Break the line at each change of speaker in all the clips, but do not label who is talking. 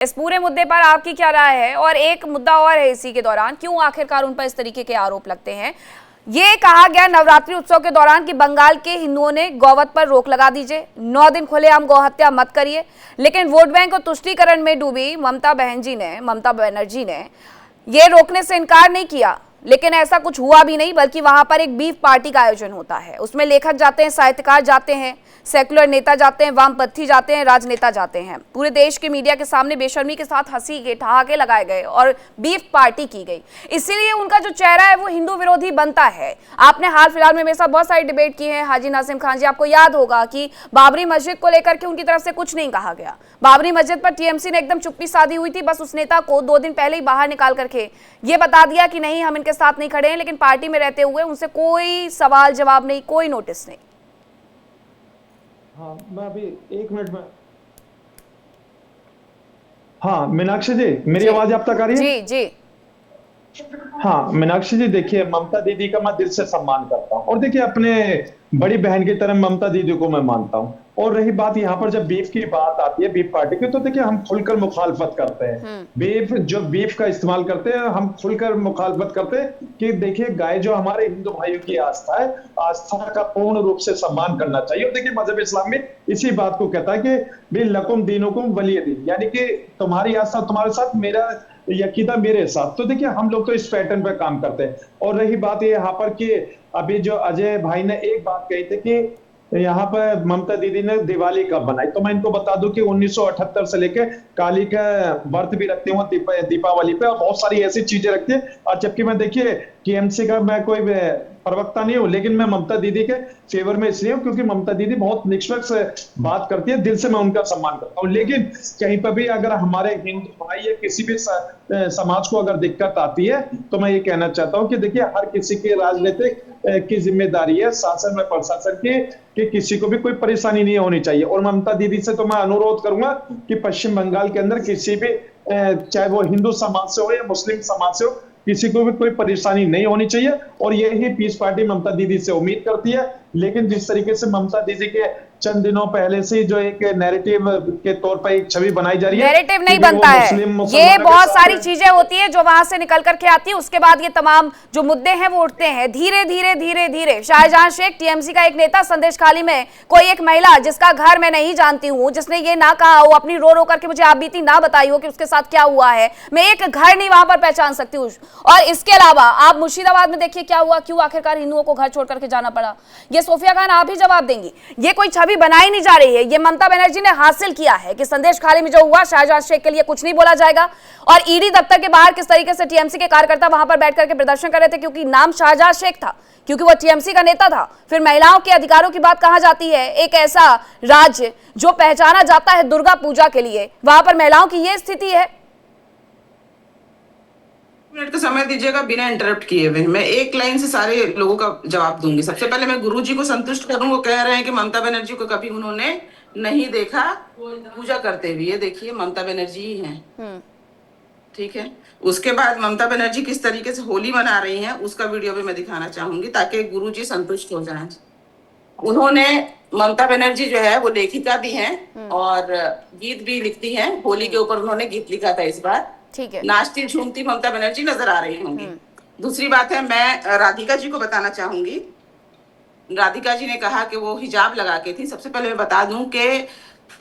इस पूरे मुद्दे पर आपकी क्या राय है? और एक मुद्दा और है इसी के दौरान, क्यों आखिरकार उन पर इस तरीके के आरोप लगते हैं? ये कहा गया नवरात्रि उत्सव के दौरान कि बंगाल के हिंदुओं ने गौवध पर रोक लगा दीजिए, 9 दिन खुलेआम गौ हत्या मत करिए। लेकिन वोट बैंक और तुष्टीकरण में डूबी ममता बनर्जी ने ये रोकने से इनकार नहीं किया। लेकिन ऐसा कुछ हुआ भी नहीं, बल्कि वहां पर एक बीफ पार्टी का आयोजन होता है। उसमें लेखक जाते हैं, साहित्यकार जाते हैं, सेकुलर नेता जाते हैं, वामपंथी जाते हैं, राजनेता जाते हैं। पूरे देश के मीडिया के सामने बेशर्मी के साथ हंसी के ठहाके लगाए गए और बीफ पार्टी की गई। इसीलिए उनका जो चेहरा है वो हिंदू विरोधी बनता है। आपने हाल फिलहाल में मेरे साथ बहुत सारी डिबेट की है हाजी नासिम खान जी। आपको याद होगा कि बाबरी मस्जिद को लेकर के उनकी तरफ से कुछ नहीं कहा गया। बाबरी मस्जिद पर टीएमसी ने एकदम चुप्पी साधी हुई थी। बस उस नेता को 2 दिन पहले ही बाहर निकाल करके ये बता दिया कि नहीं, हम इनके साथ नहीं खड़े हैं। लेकिन पार्टी में रहते हुए उनसे कोई सवाल जवाब नहीं, कोई नोटिस नहीं।
हाँ, मैं अभी 1 मिनट में। हाँ मीनाक्षी जी, मेरी आवाज आप तक आ रही है?
जी जी।
हाँ मीनाक्षी जी, देखिए ममता दीदी का मैं दिल से सम्मान करता हूँ और देखिए अपने बड़ी बहन की तरह ममता दीदी को मैं मानता हूँ। और रही बात यहाँ पर जब बीफ की बात आती है, बीफ पार्टी की, तो देखिए हम खुलकर मुखालफत करते हैं। बीफ का इस्तेमाल करते हैं, हम खुलकर मुखालफत करते हैं कि देखिए गाय जो हमारे हिंदू भाइयों की आस्था है, आस्था का पूर्ण रूप से सम्मान करना चाहिए। और देखिए मजहब इस्लाम में इसी बात को कहता है कि भी लकुम दीनुकुम वलिय दीन, यानी कि तुम्हारी आस्था तुम्हारे साथ, मेरा यकीदा मेरे साथ। तो देखिए हम लोग तो इस पैटर्न पे काम करते हैं। और रही बात ये यहाँ पर कि अभी जो अजय भाई ने एक बात कही थी कि यहाँ पर ममता दीदी ने दिवाली कब बनाई, तो मैं इनको बता दूं कि 1978 से लेके काली का व्रत भी रखते हुए दीपावली पे, और बहुत सारी ऐसी चीजें रखते हैं। और जबकि मैं देखिए टीएमसी का मैं कोई प्रवक्ता नहीं हूं, लेकिन मैं ममता दीदी के फेवर में इसलिए हूं क्योंकि ममता दीदी बहुत निष्पक्ष बात करती है, दिल से मैं उनका सम्मान करता हूं। लेकिन कहीं पर भी अगर हमारे हिंदू भाई या किसी भी समाज को अगर दिक्कत आती है, तो मैं ये कहना चाहता हूं कि देखिए हर किसी की राजनीतिक की जिम्मेदारी है, शासन में प्रशासन की, कि किसी को भी कोई परेशानी नहीं होनी चाहिए। और ममता दीदी से तो मैं अनुरोध करूंगा कि पश्चिम बंगाल के अंदर किसी भी चाहे वो हिंदू समाज से हो या मुस्लिम समाज से हो, किसी को भी कोई परेशानी नहीं होनी चाहिए। और यही पीस पार्टी ममता दीदी से उम्मीद करती है। लेकिन जिस तरीके से ममता दीदी के चंद दिनों पहले से जो एक नैरेटिव के तौर पर एक छवि बनाई जा रही है,
नैरेटिव नहीं बनता है, ये बहुत सारी चीजें होती है जो वहां से निकल करके आती है। उसके बाद ये तमाम जो मुद्दे हैं वो उठते हैं धीरे धीरे धीरे धीरे। शाहजहां शेख टीएमसी का एक नेता, संदेश खाली में कोई एक महिला जिसका घर मैं नहीं जानती हूँ, जिसने ये ना कहा हो, अपनी रो रो करके मुझे आप बीती ना बताई हो कि उसके साथ क्या हुआ है, मैं एक घर नहीं वहां पर पहचान सकती हूँ। और इसके अलावा आप मुर्शिदाबाद में देखिए क्या हुआ, क्यों आखिरकार हिंदुओं को घर छोड़ करके जाना पड़ा। ये सोफिया खान आप ही जवाब देंगी। ये कोई छवि बनाई नहीं जा रही है, ये ममता बनर्जी ने हासिल किया है कि संदेश खाली में जो हुआ, शाहजहां शेख के लिए कुछ नहीं बोला जाएगा। और ईडी दफ्तर के बाहर किस तरीके से टीएमसी के कार्यकर्ता वहां पर बैठ करके प्रदर्शन कर रहे थे, क्योंकि नाम शाहजहां शेख था, क्योंकि वो टीएमसी का नेता था। फिर महिलाओं के अधिकारों की बात कहा जाती है, एक ऐसा राज्य जो पहचाना जाता है दुर्गा पूजा के लिए, वहां पर महिलाओं की ये स्थिति है।
मिनट का समय दीजिएगा बिना इंटरप्ट किए हुए। मैं एक लाइन से सारे लोगों का जवाब दूंगी। सबसे पहले मैं गुरुजी को संतुष्ट करूं। वो कह रहे हैं कि ममता बनर्जी को कभी उन्होंने नहीं देखा पूजा करते हुए। ये देखिए ममता बनर्जी ही हैं, ठीक है। उसके बाद ममता बनर्जी किस तरीके से होली मना रही हैं उसका वीडियो भी मैं दिखाना चाहूंगी ताकि गुरुजी संतुष्ट हो जाएं। उन्होंने, ममता बनर्जी जो है वो लेखिका भी हैं और गीत भी लिखती हैं। होली के ऊपर उन्होंने गीत लिखा था इस बार, ठीक है। नाचती झूमती ममता बनर्जी नजर आ रही होंगी। दूसरी बात है, मैं राधिका जी को बताना चाहूंगी। राधिका जी ने कहा कि वो हिजाब लगा के थी। सबसे पहले मैं बता दूं कि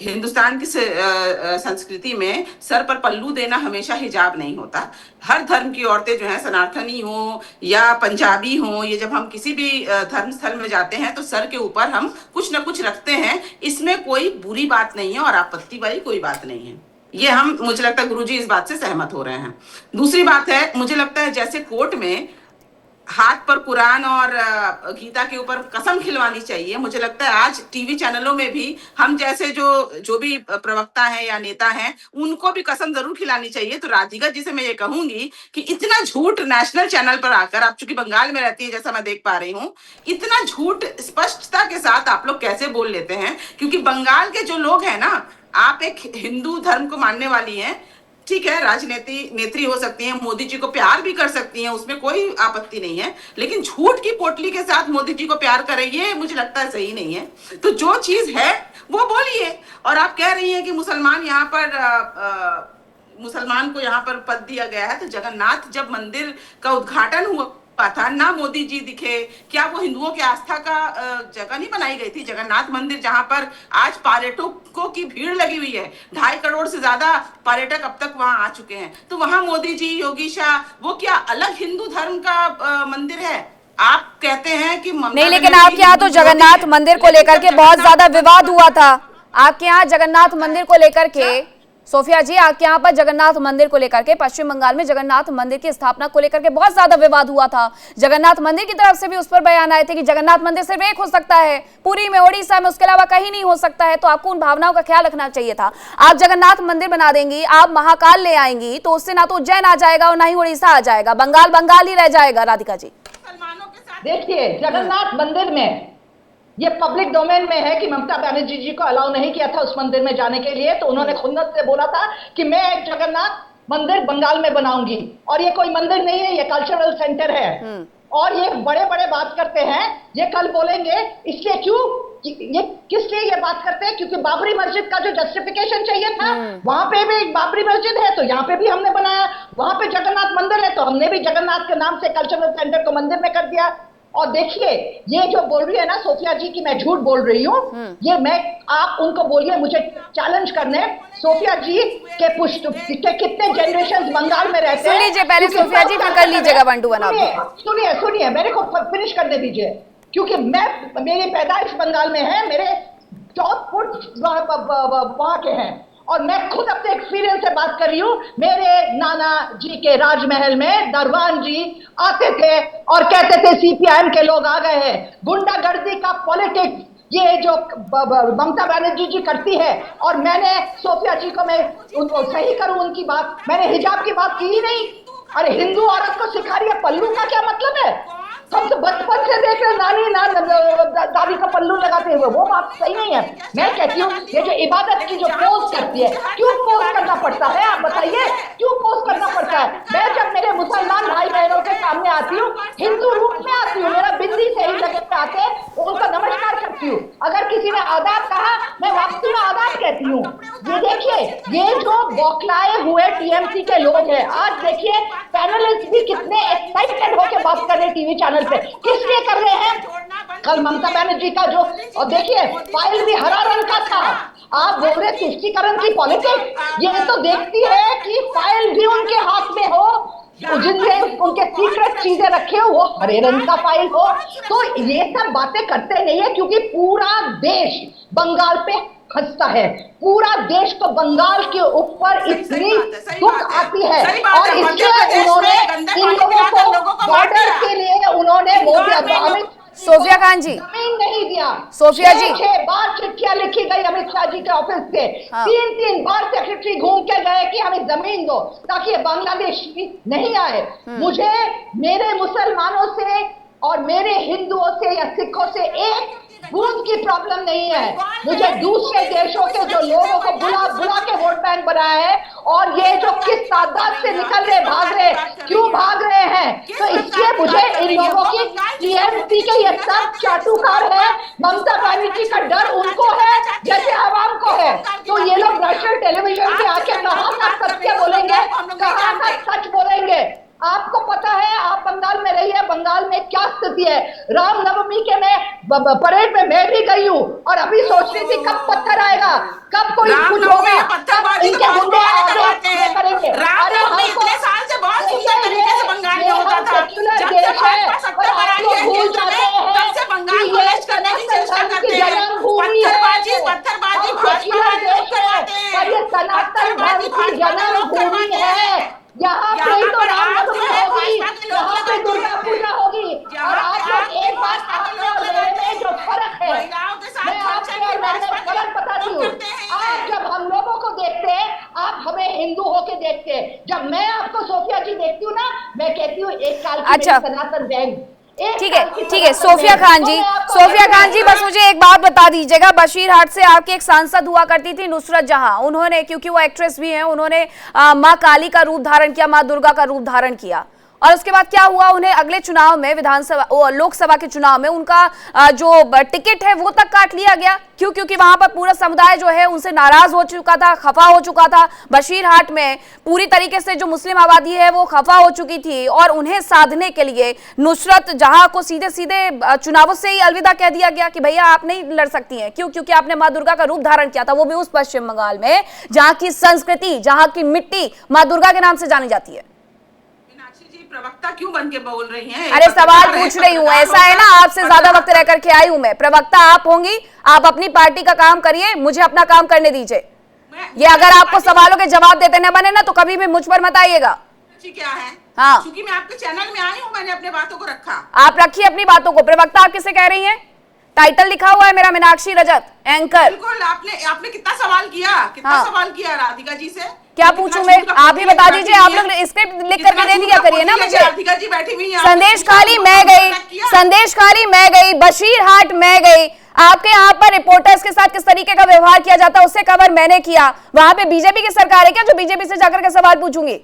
हिंदुस्तान की संस्कृति में सर पर पल्लू देना हमेशा हिजाब नहीं होता। हर धर्म की औरतें जो है, सनातनी हो या पंजाबी हो, ये जब हम किसी भी धर्म स्थल में जाते हैं तो सर के ऊपर हम कुछ ना कुछ रखते हैं। इसमें कोई बुरी बात नहीं है और आपत्ति वाली कोई बात नहीं है। ये हम, मुझे लगता है गुरुजी इस बात से सहमत हो रहे हैं। दूसरी बात है, मुझे लगता है जैसे कोर्ट में हाथ पर कुरान और गीता के ऊपर कसम खिलवानी चाहिए, मुझे लगता है आज टीवी चैनलों में भी हम जैसे जो भी प्रवक्ता हैं या नेता हैं उनको भी कसम जरूर खिलानी चाहिए। तो राधिका जी से मैं ये कहूंगी कि इतना झूठ नेशनल चैनल पर आकर, आप चूंकि बंगाल में रहती है जैसा मैं देख पा रही हूँ, इतना झूठ स्पष्टता के साथ आप लोग कैसे बोल लेते हैं? क्योंकि बंगाल के जो लोग हैं ना, आप एक हिंदू धर्म को मानने वाली हैं, ठीक है, राजनीति नेत्री हो सकती हैं, मोदी जी को प्यार भी कर सकती हैं, उसमें कोई आपत्ति नहीं है। लेकिन झूठ की पोटली के साथ मोदी जी को प्यार करें, ये मुझे लगता है सही नहीं है। तो जो चीज है वो बोलिए। और आप कह रही हैं कि मुसलमान यहाँ पर मुसलमान को यहाँ पर पद दिया गया है, तो जगन्नाथ जब मंदिर का उद्घाटन हुआ था ना, मोदी जी दिखे, क्या वो हिंदुओं की आस्था का जगह नहीं बनाई गई थी? जगन्नाथ मंदिर जहां पर आज पर्यटकों की भीड़ लगी हुई है, 2.5 करोड़ से ज्यादा पर्यटक अब तक वहां आ चुके हैं, तो वहां मोदी जी, योगी शाह, वो क्या अलग हिंदू धर्म का मंदिर है? आप कहते हैं कि
नहीं, लेकिन आपके यहाँ तो जगन्नाथ मंदिर को लेकर के बहुत ज्यादा विवाद हुआ था। आपके यहाँ जगन्नाथ मंदिर को लेकर के, सोफिया जी, आपके यहाँ पर जगन्नाथ मंदिर को लेकर के, पश्चिम बंगाल में जगन्नाथ मंदिर की स्थापना को लेकर के बहुत ज्यादा विवाद हुआ था। जगन्नाथ मंदिर की तरफ से भी उस पर बयान आए थे कि जगन्नाथ मंदिर सिर्फ एक हो सकता है पुरी में, ओडिशा में, उसके अलावा कहीं नहीं हो सकता है। तो आपको उन भावनाओं का ख्याल रखना चाहिए था। आप जगन्नाथ मंदिर बना देंगी, आप महाकाल ले आएंगी, तो उससे ना तो उज्जैन आ जाएगा और ना ही उड़ीसा आ जाएगा, बंगाल बंगाल ही रह जाएगा। राधिका जी,
देखिए, जगन्नाथ मंदिर में ये पब्लिक डोमेन में है कि ममता बनर्जी जी को अलाउ नहीं किया था उस मंदिर में जाने के लिए, तो उन्होंने खुन्नस से बोला था कि मैं एक जगन्नाथ मंदिर बंगाल में बनाऊंगी, और ये कोई मंदिर नहीं है, ये कल्चरल सेंटर है। और ये बड़े बड़े बात करते हैं, ये कल बोलेंगे, इसलिए क्यों, ये किस लिए ये बात करते हैं? क्योंकि बाबरी मस्जिद का जो जस्टिफिकेशन चाहिए था, वहां पे भी एक बाबरी मस्जिद है, तो यहाँ पे भी हमने बनाया। वहां पे जगन्नाथ मंदिर है, तो हमने भी जगन्नाथ के नाम से कल्चरल सेंटर को मंदिर में कर दिया। और देखिए, ये जो बोल रही है ना सोफिया जी की मैं झूठ बोल रही हूँ, ये मैं, आप उनको बोलिए मुझे चैलेंज करने, सोफिया जी के पुष्ट के कितने जनरेशन बंगाल में रहते हैं।
सुन लीजिए पहले सोफिया जी, फिर कर लीजिएगा बंटू बना।
सुनिए, मेरे को फिनिश करने दीजिए, क्योंकि मेरी पैदाइश बंगाल में है, मेरे 14 फुट वहां के हैं, और मैं खुद अपने एक्सपीरियंस से बात कर रही हूँ। मेरे नाना जी के राजमहल में दरबान जी आते थे और कहते थे सीपीआईएम के लोग आ गए हैं। गुंडागर्दी का पॉलिटिक्स ये जो ममता बनर्जी जी करती है, और मैंने सोफिया जी को, मैं उनको सही करूं उनकी बात, मैंने हिजाब की बात की ही नहीं। अरे हिंदू औरत को सिखा रही है पल्लू का क्या मतलब है? हम तो बचपन से देख रहे नानी दादी का पल्लू लगाते हुए, वो बात सही नहीं है। मैं कहती हूँ ये जो इबादत की जो पोज करती है, क्यों पोज करना पड़ता है? आप बताइए, क्यों पोज करना पड़ता है? मैं जब मेरे मुसलमान भाई बहनों के सामने आती हूँ, हिंदू रूप में आती हूँ, मेरा बिंदी से ही जगह पे आके उनका नमस्कार करती हूँ। अगर किसी ने आदाब कहा, मैं वापसी में आदाब कहती हूँ। ये देखिए, ये जो बौखलाए हुए टीएमसी के लोग हैं, आज देखिए पैनलिस्ट भी कितने एक्साइटेड होकर बात कर रहे टीवी चैनल पे, किस लिए कर रहे हैं? कल ममता बनर्जी का जो, और देखिए फाइल भी हरा रंग का था, आप बोल रहे तुष्टीकरण की पॉलिटिक्स, ये तो देखती है कि फाइल भी उनके हाथ में हो, जिनसे उनके सीक्रेट चीजें रखे हो वो हरे रंग का फाइल हो। तो ये सब बातें करते नहीं है, क्योंकि पूरा देश बंगाल पे हंसता है, पूरा देश को बंगाल के ऊपर इतनी दुख आती है, और इसलिए उन्होंने इन लोगों को बॉर्डर के लिए उन्होंने मोदी,
सोफिया खान जी,
जमीन नहीं दिया।
सोफिया जी,
6 बार चिट्ठियां लिखी गई अमित शाह जी के ऑफिस से, 3 बार सेक्रेटरी घूम के गए कि हमें जमीन दो ताकि ये बांग्लादेश नहीं आए। मुझे मेरे मुसलमानों से और मेरे हिंदुओं से या सिखों से एक बूंद की प्रॉब्लम नहीं है। मुझे दूसरे देशों के जो लोगों को बुला बुला के वोट बैंक बनाया है, और ये जो किस तादाद से निकल रहे, भाग रहे, क्यों भाग रहे हैं? तो इसलिए मुझे इन लोगों की टीएमसी के ये सब चाटुकार है, ममता बनर्जी का डर उनको है जैसे आवाम को है। तो ये लोग नेशनल टेलीविजन पे आके कहाँ का सत्य बोलेंगे, कहाँ का सच बोलेंगे? आपको पता है, आप बंगाल में रही है, बंगाल में क्या स्थिति है। रामनवमी के मैं परेड में मैं भी गई हूँ, और अभी सोच रही थी कब पत्थर आएगा, कब कोई कुछ होगा, इनके गुंडे आगे करेंगे। अरे हमको सेक्युलर देश है, और आप लोग भूल जाते हैं कि ये सनातन की जन्मभूमि है, सेक्युलर देश है, और ये सनातन धर्म की जन्मभूमि है। यहाँ पे तो रामनवमी होगी, यहाँ पे दुर्गा पूजा होगी, और आप लोग एक बात, आपने और मेरे में जो फर्क है, मैं आपके और मेरे में फर्क बताती हूँ। आप जब हम लोगों को देखते हैं, आप हमें हिंदू होके देखते हैं। जब मैं आपको सोफिया जी देखती हूँ ना, मैं कहती हूँ एक साल की सनातन बहन।
ठीक है सोफिया खान जी, बस मुझे एक बात बता दीजिएगा, बशीरहाट से आपकी एक सांसद हुआ करती थी नुसरत जहां, उन्होंने, क्योंकि वो एक्ट्रेस भी हैं, उन्होंने माँ काली का रूप धारण किया, माँ दुर्गा का रूप धारण किया, और उसके बाद क्या हुआ, उन्हें अगले चुनाव में विधानसभा लोकसभा के चुनाव में उनका जो टिकट है वो तक काट लिया गया। क्यों? क्योंकि वहां पर पूरा समुदाय जो है उनसे नाराज हो चुका था, खफा हो चुका था। बशीरहाट में पूरी तरीके से जो मुस्लिम आबादी है वो खफा हो चुकी थी और उन्हें साधने के लिए नुसरत जहां को सीधे सीधे चुनावों से ही अलविदा कह दिया गया कि भैया आप नहीं लड़ सकती हैं। क्यों? क्योंकि आपने मां दुर्गा का रूप धारण किया था, वो भी उस पश्चिम बंगाल में जहां की संस्कृति, जहां की मिट्टी मां दुर्गा के नाम से जानी जाती है।
प्रवक्ता क्यों बन के बोल रही हैं?
अरे सवाल पूछ रही हूँ, ऐसा है ना आपसे ज्यादा वक्त रह करके आई हूँ मैं। प्रवक्ता आप होंगी, आप अपनी पार्टी का काम करिए, मुझे अपना काम करने दीजिए। ये अगर आपको सवालों के जवाब देते न बने ना तो कभी भी मुझ पर मत आइएगा।
क्या है?
हाँ,
क्योंकि मैं आपके चैनल में आई हूँ, मैंने अपने बातों को रखा।
आप रखिए अपनी बातों को। प्रवक्ता आप किसे कह रही हैं? टाइटल लिखा हुआ है मेरा मीनाक्षी रजत, एंकर।
बिल्कुल। आपने कितना सवाल किया,
हाँ।
सवाल किया राधिका जी से?
क्या पूछूं मैं? आप ही बता दीजिए। आप लोग स्क्रिप्ट लिख करके दे दिया करिए ना मुझे।
राधिका जी बैठी हुई हैं।
संदेश खाली मैं गई, संदेश खाली मैं गई, बशीरहाट मैं गई। आपके यहाँ पर रिपोर्टर्स के साथ किस तरीके का व्यवहार किया जाता है उससे कवर मैंने किया। वहां पे बीजेपी की सरकार है क्या जो बीजेपी से जाकर के सवाल पूछूंगी?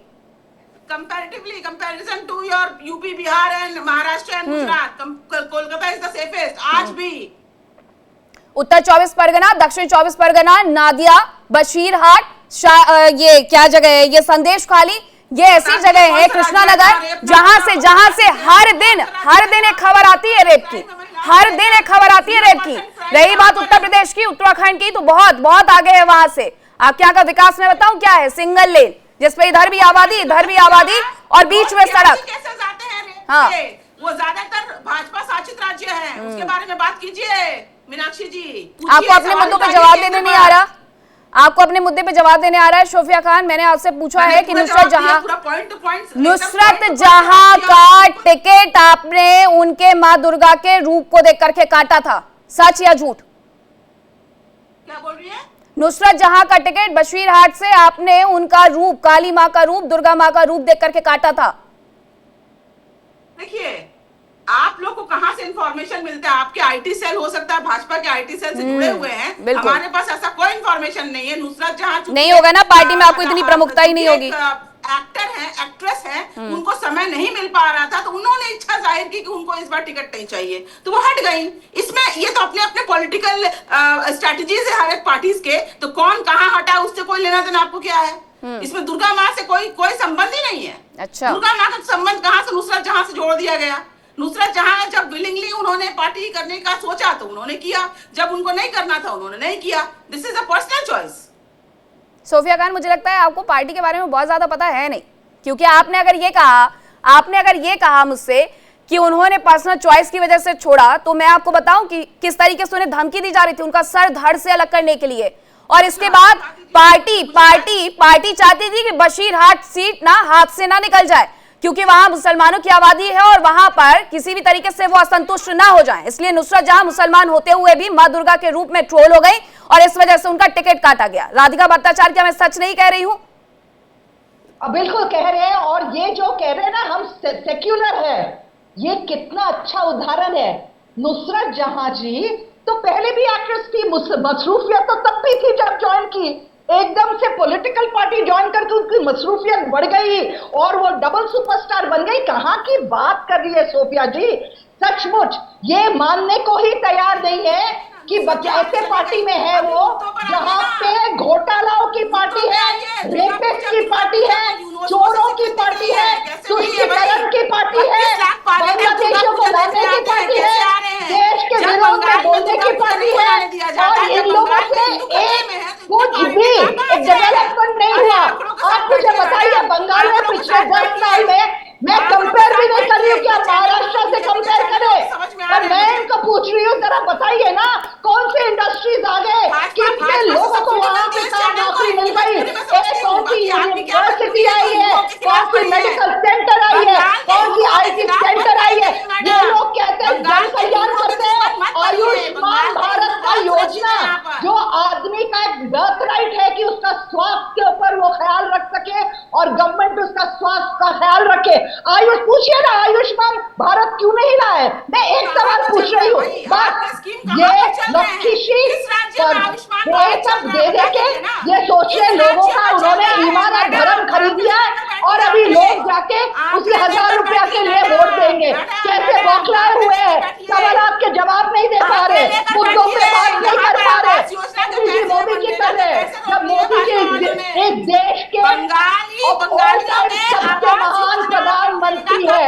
Comparatively, comparison to your UP, Bihar and Maharashtra and Gujarat, Kolkata is the safest. आज भी
उत्तर 24 परगना, दक्षिण 24 परगना, नादिया, बशीरहाट, ये क्या जगह है, ये संदेश खाली, ये ऐसी जगह है कृष्णा नगर जहां से हर दिन एक खबर आती है रेप की, हर दिन एक खबर आती है रेप की। रही बात उत्तर प्रदेश की, उत्तराखंड की, तो बहुत बहुत आगे है वहां से। आप क्या का विकास में बताऊं क्या है? सिंगल लेन, जिसपे इधर भी आबादी और बीच में सड़क।
कैसे जाते हैं रेप
हाँ,
से? वो ज्यादातर भाजपा शासित राज्य है, उसके बारे में बात कीजिए मीनाक्षी जी।
आपको अपने मुद्दों पे जवाब देने नहीं आ रहा? आपको अपने मुद्दे पे जवाब देने आ रहा है? शोफिया खान, मैंने आपसे पूछा है कि नुसरत जहां का टिकट आपने उनके मां दुर्गा के रूप को देख करके काटा था, सच या झूठ?
क्या बोल रही है?
नुसरत जहां का टिकट बशीरहाट से आपने उनका रूप, काली मां का रूप, दुर्गा मां का रूप देख करके काटा था।
देखिए, आप लोग को कहां से इंफॉर्मेशन मिलता है? आपके आईटी सेल हो सकता है, भाजपा के आईटी सेल से जुड़े हुए हैं। हमारे पास ऐसा कोई इंफॉर्मेशन नहीं है। नुसरत जहां
नहीं होगा ना, पार्टी में आपको इतनी प्रमुखता ही नहीं होगी।
एक्टर है, एक्ट्रेस है, उनको समय नहीं मिल पा रहा था तो उन्होंने इच्छा जाहिर की कि उनको इस बार टिकट नहीं चाहिए, तो वो हट गई। इसमें ये तो अपने अपने पॉलिटिकल स्ट्रेटजीज है हर एक पार्टीज के, तो कौन कहाँ हटा उससे कोई लेना देना आपको क्या है? इसमें दुर्गा माँ से कोई संबंध ही नहीं है।
अच्छा,
दुर्गा माँ का संबंध कहाँ से नुसरत जहां से जोड़ दिया गया? नुसरत जहां जब विलिंगली उन्होंने पार्टी करने का सोचा तो उन्होंने किया, जब उनको नहीं करना था उन्होंने नहीं किया। This is a personal choice.
Sofia Khan, मुझे लगता है आपको पार्टी के बारे में बहुत ज्यादा पता है नहीं, क्योंकि आपने अगर ये कहा मुझसे कि उन्होंने पर्सनल चॉइस की वजह से छोड़ा, तो मैं आपको बताऊं कि किस तरीके से उन्हें धमकी दी जा रही थी उनका सर धड़ से अलग करने के लिए। और इसके बाद पार्टी चाहती थी कि बशीरहाट सीट ना हाथ से ना निकल जाए, क्योंकि वहां मुसलमानों की आबादी है और वहां पर किसी भी तरीके से वो असंतुष्ट ना हो जाएं। इसलिए नुसरत जहां मुसलमान होते हुए भी मां दुर्गा के रूप में ट्रोल हो गई और इस वजह से उनका टिकट काटा गया। राधिका भट्टाचार्य, क्या मैं सच नहीं कह रही हूं?
बिल्कुल कह रहे हैं। और ये जो कह रहे हैं ना हम सेक्युलर है, ये कितना अच्छा उदाहरण है। नुसरत जहां जी तो पहले भी एक्ट्रेस थी, मसरूफियत तो तब भी थी जब ज्वाइन की। एकदम से पॉलिटिकल पार्टी ज्वाइन करके उनकी मसरूफियत बढ़ गई और वो डबल सुपरस्टार बन गई। कहां की बात कर रही है सोफिया जी? सचमुच ये मानने को ही तैयार नहीं है कि ऐसे पार्टी में है वो जहां पे घोटालाओं की पार्टी है, रेपिस्ट की पार्टी है, चोरों की पार्टी है, तुष्टिकरण की पार्टी है, बांग्लादेशियों को लाने की पार्टी है, देश के विरोध में बोलने की पार्टी है। और इन लोगों से कुछ भी डेवलपमेंट नहीं हुआ। आप मुझे बताइए, बंगाल में पिछले 10 साल में मैं कंपेयर भी नहीं कर रही हूँ कि आप महाराष्ट्र से कंपेयर करें, और मैं इनको पूछ रही हूँ जरा बताइए ना कौन से इंडस्ट्रीज आ गए, कितने लोगों को वहां पे काम नौकरी मिल गई, कौन सी यूनिवर्सिटी आई है, कौन सी मेडिकल सेंटर आई है, कौन सी IT सेंटर आई है। ये लोग कहते हैं जन कल्याण करते हैं, आयुष्मान भारत का योजना जो आदमी का एक बर्थ राइट है कि उसका स्वास्थ्य के ऊपर वो ख्याल रख सके और गवर्नमेंट उसका स्वास्थ्य का ख्याल रखे। आयुष पूछिए ना, आयुष्मान भारत क्यों नहीं रहा है? मैं एक सवाल पूछ रही हूँ, बस ये लक्ष्यशी सब दे दे के ये सोच रहे लोगों का उन्होंने ईमान और धर्म खरीद लिया है और अभी लोग उठा के उसे 1000 रुपया के लिए वोट देंगे। कैसे बौखलाए हुए हैं, सवाल आपके जवाब नहीं दे पा रहे, मुद्दों पे बात नहीं कर पा रहे। मोदी जी कर रहे हैं, जब मोदी जी एक देश के सबसे महान प्रधानमंत्री है,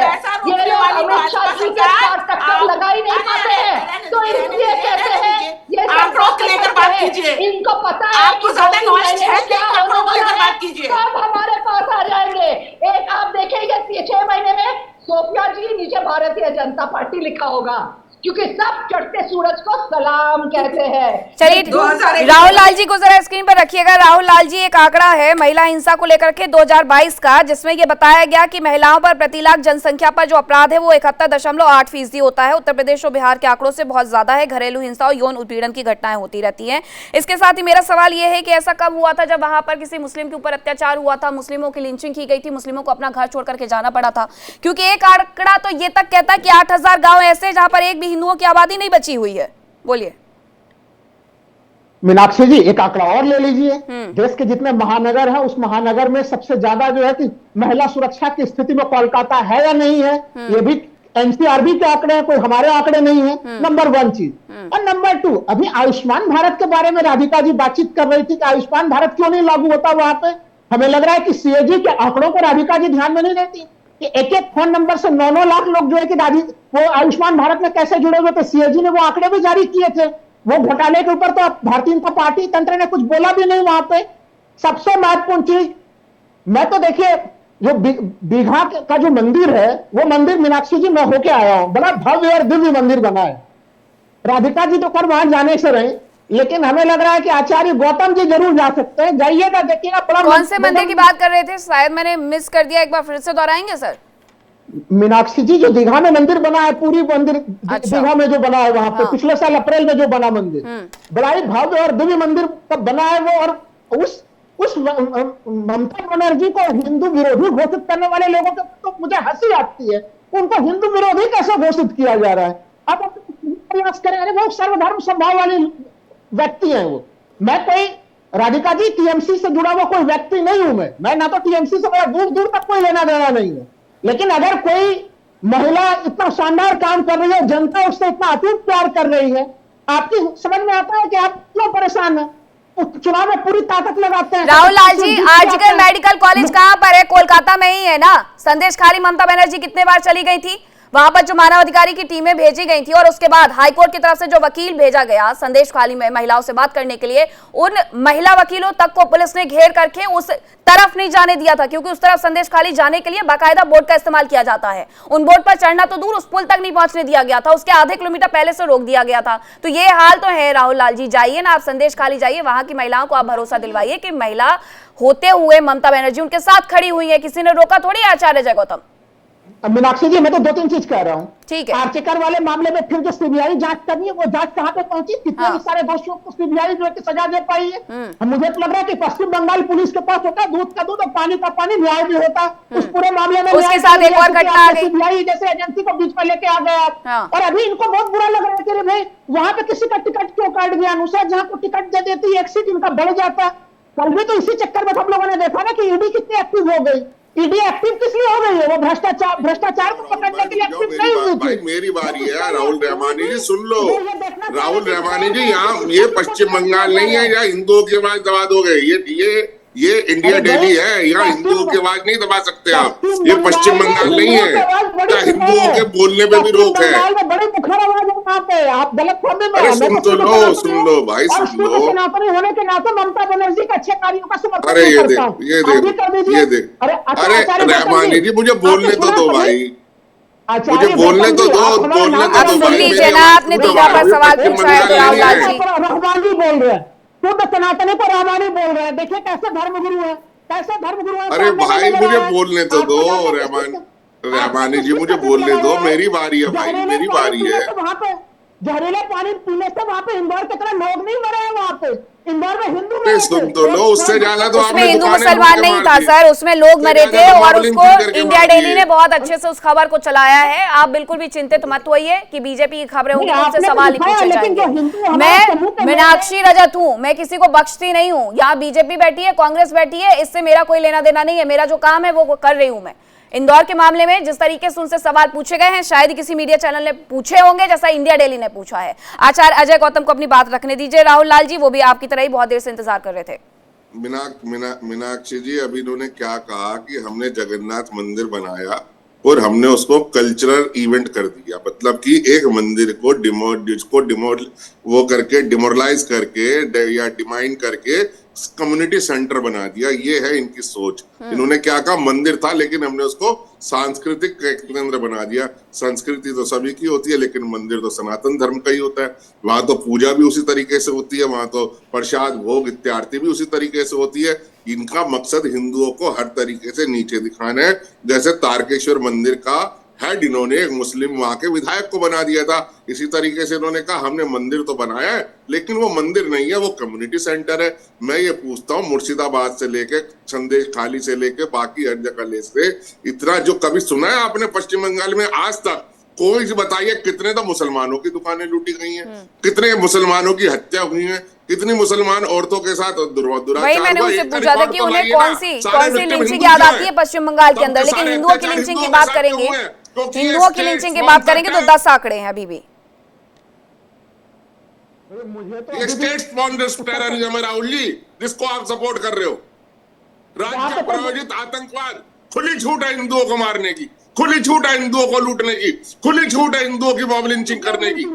ये लोग अमित शाह जी के साथ टक्कर लगा ही नहीं पाते हैं, तो इसलिए कहते हैं ये सब रोक लेकर बात कीजिए। इनको पता है कि ज्यादा नॉलेज है क्या होने वाला है, सब हमारे पास आ जाएंगे। एक आप देखेंगे 6 महीने में सोफिया जी नीचे भारतीय जनता पार्टी लिखा होगा, क्योंकि सब चढ़ते सूरज को सलाम कहते हैं।
चलिए राहुल लाल जी को जरा स्क्रीन पर रखिएगा। राहुल लाल जी, एक आंकड़ा है महिला हिंसा को लेकर के 2022 का, जिसमें ये बताया गया कि महिलाओं पर प्रति लाख जनसंख्या पर जो अपराध है वो 71.8% होता है। उत्तर प्रदेश और बिहार के आंकड़ों से बहुत ज्यादा है। घरेलू हिंसा और यौन उत्पीड़न की घटनाएं होती रहती हैं। इसके साथ ही मेरा सवाल ये है कि ऐसा कब हुआ था जब वहां पर किसी मुस्लिम के ऊपर अत्याचार हुआ था, मुस्लिमों की लिंचिंग की गई थी, मुस्लिमों को अपना घर छोड़ करके जाना पड़ा था? क्योंकि एक आंकड़ा तो ये तक कहता है कि 8000 गाँव ऐसे जहां पर एक भी हिंदुओं की आबादी नहीं बची हुई है। बोलिए
मीनाक्षी जी, एक आंकड़ा और ले लीजिए। देश के जितने महानगर हैं, उस महानगर में सबसे ज्यादा जो है कि महिला सुरक्षा की स्थिति में कोलकाता है या नहीं है, ये भी एनसीआरबी के आंकड़े हैं, कोई हमारे आंकड़े नहीं है। नंबर 1 चीज। और नंबर 2, अभी आयुष्मान भारत के बारे में राधिका जी बातचीत कर रही थी कि आयुष्मान भारत क्यों नहीं लागू होता वहां पे। हमें लग रहा है कि सीएजी के आंकड़ों को राधिका जी ध्यान में नहीं देती कि एक फोन नंबर से 9 लाख लोग जो है कि वो आयुष्मान भारत में कैसे जुड़े हुए थे। सीएजी ने वो आंकड़े भी जारी किए थे। वो घोटाले के ऊपर तो भारतीय जनता पार्टी तंत्र ने कुछ बोला भी नहीं वहां पे। सबसे महत्वपूर्ण चीज, मैं तो देखिए जो दीघा का जो मंदिर है, वो मंदिर मीनाक्षी जी मैं होके आया हूं, बड़ा भव्य और दिव्य मंदिर बना है। राधिका जी तो खैर वहां जाने से रहे, लेकिन हमें लग रहा है कि आचार्य गौतम जी जरूर जा सकते हैं। जाइएगा, देखिएगा। बड़ा
कौन से मंदिर की बात कर रहे थे? शायद मैंने मिस कर दिया, एक बार फिर से दोहराएंगे सर?
मीनाक्षी जी, जो दीघा में मंदिर बना है, पूरी मंदिर दीघा में जो बना है वहां पे, पिछले साल अप्रैल में जो बना मंदिर, बड़ा ही भव्य और दिव्य मंदिर कब बना है वो। और उस ममता बनर्जी को हिंदू विरोधी घोषित करने वाले लोगों को तो मुझे हंसी आती है। उनको हिंदू विरोधी कैसे घोषित किया जा रहा है? अब प्रयास करें, अरे वो सर्वधर्म समभाव वाले व्यक्ति हैं वो। मैं कोई राधिका जी टीएमसी से जुड़ा हुआ कोई व्यक्ति नहीं हूं। मैं ना तो टीएमसी से बड़ा दूर दूर तक कोई लेना देना नहीं है, लेकिन अगर कोई महिला इतना शानदार काम कर रही है, जनता उससे इतना अटूट प्यार कर रही है, आपकी समझ में आता है कि आप क्यों परेशान है? चुनाव में पूरी ताकत लगाते हैं।
राहुल लाल जी, आजकल मेडिकल कॉलेज कहाँ पर है? कोलकाता में ही है ना? संदेश खाली ममता बनर्जी कितने बार चली गई थी वहां पर? जो मानव अधिकारी की टीमें भेजी गई थी और उसके बाद हाईकोर्ट की तरफ से जो वकील भेजा गया संदेश खाली में महिलाओं से बात करने के लिए, उन महिला वकीलों तक को पुलिस ने घेर करके उस तरफ नहीं जाने दिया था, क्योंकि उस तरफ संदेश खाली जाने के लिए बाकायदा बोट का इस्तेमाल किया जाता है। उन बोट पर चढ़ना तो दूर, उस पुल तक नहीं पहुंचने दिया गया था, उसके आधे किलोमीटर पहले से रोक दिया गया था। तो ये हाल तो है। राहुल लाल जी, जाइए ना आप संदेश खाली, जाइए, वहां की महिलाओं को आप भरोसा दिलवाइए कि महिला होते हुए ममता बनर्जी उनके साथ खड़ी हुई है, किसी ने रोका थोड़ी आचार्य जय गौतम।
मीनाक्षी जी, मैं तो 2-3 चीज कह रहा हूँ।
ठीक है।
आर्चेकर वाले मामले में फिर जो सीबीआई जांच करनी है, वो जांच कहां पे पहुंची? कितने सारे दोषियों को सीबीआई जो है कि सजा दे पाई है? मुझे तो लग रहा है कि पश्चिम बंगाल पुलिस के पास होता, दूध का दूध और पानी का पानी, न्याय भी होता। उस पूरे मामले में
उसके साथ एक और घटना आ गई,
सीबीआई जैसे एजेंसी को बीच में लेके आ गया। और अभी इनको बहुत बुरा लग रहा है कि भाई वहां पे किसी का टिकट क्यों काट दिया? अनुसार जहां को टिकट दे देती, एक सीट इनका बढ़ जाता। कल भी तो इसी चक्कर में हम लोगों ने देखा ना कि ईडी कितनी एक्टिव हो गई। ईडी एक्टिव किस लिए हो गई है? वो भ्रष्टाचार को पकड़ने के लिए एक्टिव नहीं हुई थी।
भाई मेरी बारी है। राहुल रहमानी जी सुन लो। राहुल रहमानी जी, यहाँ ये पश्चिम बंगाल नहीं है, यहाँ हिंदुओं की आवाज दबा दोगे। ये इंडिया डेली है, यहाँ हिंदुओं की आवाज नहीं दबा सकते आप। ये पश्चिम बंगाल नहीं है, यहाँ हिंदुओं के बोलने पे भी रोक है।
बड़ी मुखर आवाज है वहाँ पे, आप गलत फहमी में।
अरे सुन तो लो भाई, सुन लो।
सनातनी होने के नाते ममता बनर्जी के अच्छे कार्यों का समर्थन।
अरे ये देख। अरे रहमानी जी, मुझे बोलने तो दो भाई, मुझे बोलने तो दो।
अब सुन लीजिए ना, आपने दीघा पर सवाल पूछा है राहुल लाल जी।
रहमानी बोल रहे हैं, खुद सनातनी को रहमानी बोल रहे हैं। देखिए कैसे धर्मगुरु है, कैसे धर्मगुरु है।
अरे भाई मुझे बोलने तो दो। रहमानी जी, मुझे बोलने दो। मेरी बारी है भाई, मेरी बारी है।
वहाँ पे जहरीला पानी पीने से वहाँ पे इंदौर की तरह लोग नहीं मरे हैं। वहाँ पे इंदौर में हिंदू
सुन तो लो, उससे ज्यादा तो
उसमें हिंदू मुसलमान नहीं था सर, उसमें लोग मरे थे और उसको इंडिया डेली ने बहुत अच्छे से उस खबर को चलाया है। आप बिल्कुल भी चिंतित मत होइए कि बीजेपी की खबरें होंगी तो उनसे सवाल ही पूछे जाएंगे। मैं मीनाक्षी रजत हूँ, मैं किसी को बख्शती नहीं हूँ। यहाँ बीजेपी बैठी है, कांग्रेस बैठी है, इससे मेरा कोई लेना देना नहीं है। मेरा जो काम है वो कर रही हूँ मैं। इंदौर के मामले में जिस तरीके से उनसे सवाल पूछे गए हैं, शायद ही किसी मीडिया चैनल ने पूछे होंगे जैसा इंडिया डेली ने पूछा है। आचार्य अजय गौतम को अपनी बात रखने दीजिए। राहुल लाल जी, वो भी आपकी तरह ही बहुत देर से इंतजार कर रहे थे।
मीनाक्षी जी, अभी इन्होंने क्या कहा कि हमने जगन्नाथ मंदिर बनाया और हमने उसको कल्चरल इवेंट कर दिया, मतलब कि एक मंदिर को डिमोरलाइज करके या डिमाइन करके कम्युनिटी सेंटर बना दिया। ये है इनकी सोच। इन्होंने क्या कहा, मंदिर था लेकिन हमने उसको सांस्कृतिक केंद्र बना दिया। संस्कृति तो सभी की होती है लेकिन मंदिर तो सनातन धर्म का ही होता है। वहां तो पूजा भी उसी तरीके से होती है, वहां तो प्रसाद भोग इत्यादि भी उसी तरीके से होती है। इनका मकसद हिंदुओं को हर तरीके से नीचे दिखाना है। जैसे तारकेश्वर मंदिर का हेड इन्होंने एक मुस्लिम वहां के विधायक को बना दिया था, इसी तरीके से इन्होंने कहा हमने मंदिर तो बनाया है लेकिन वो मंदिर नहीं है, वो कम्युनिटी सेंटर है। मैं ये पूछता हूँ, मुर्शिदाबाद से लेके संदेश खाली से लेके बाकी हर जगह ले से इतना जो कभी सुना है आपने पश्चिम बंगाल में आज तक? कोई बताइए कितने तो मुसलमानों की दुकानें लूटी गई हैं, कितने मुसलमानों की हत्या हुई है, कितनी मुसलमान औरतों के साथ
वही मैंने उनसे पूछा था कि उन्हें कौन सी लिंचिंग याद आती है पश्चिम बंगाल के अंदर, लेकिन हिंदुओं की लिंचिंग की बात करेंगे, हिंदुओं की लिंचिंग की बात करेंगे तो 10 आंकड़े हैं अभी भी।
ये स्टेट स्पॉन्सर्ड टेररिज्म है राहुल जी, जिसको आप सपोर्ट कर रहे हो। राज्य प्रायोजित आतंकवाद, खुली छूट है हिंदुओं को मारने की, खुली छूट है हिंदुओं को लूटने की, खुली छूट है हिंदुओं की मॉब लिंचिंग करने की।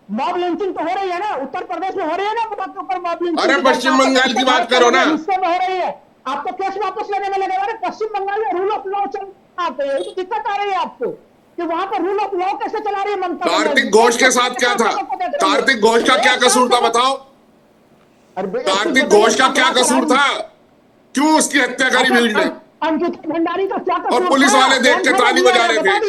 मॉब लिंचिंग तो हो रही है ना, उत्तर प्रदेश में हो रही है ना, के ऊपर मॉब लिंचिंग।
अरे पश्चिम बंगाल की बात करो ना,
हिस्से में हो रही है। आपको केस वापस लेने में लगेगा। अरे पश्चिम बंगाल में रूल ऑफ लॉ चल आते हैं, तो दिक्कत आ रही है आपको कि वहां पर रूल ऑफ लॉ कैसे चला रही है ममता।
कार्तिक घोष के साथ क्या था? कार्तिक घोष का क्या कसूर था बताओ? कार्तिक घोष का क्या कसूर था? क्यों उसकी हत्या करी भीड़ ने?
अंकित भंडारी का क्या कसूर?
और पुलिस वाले देख के ताली बजा रहे थे।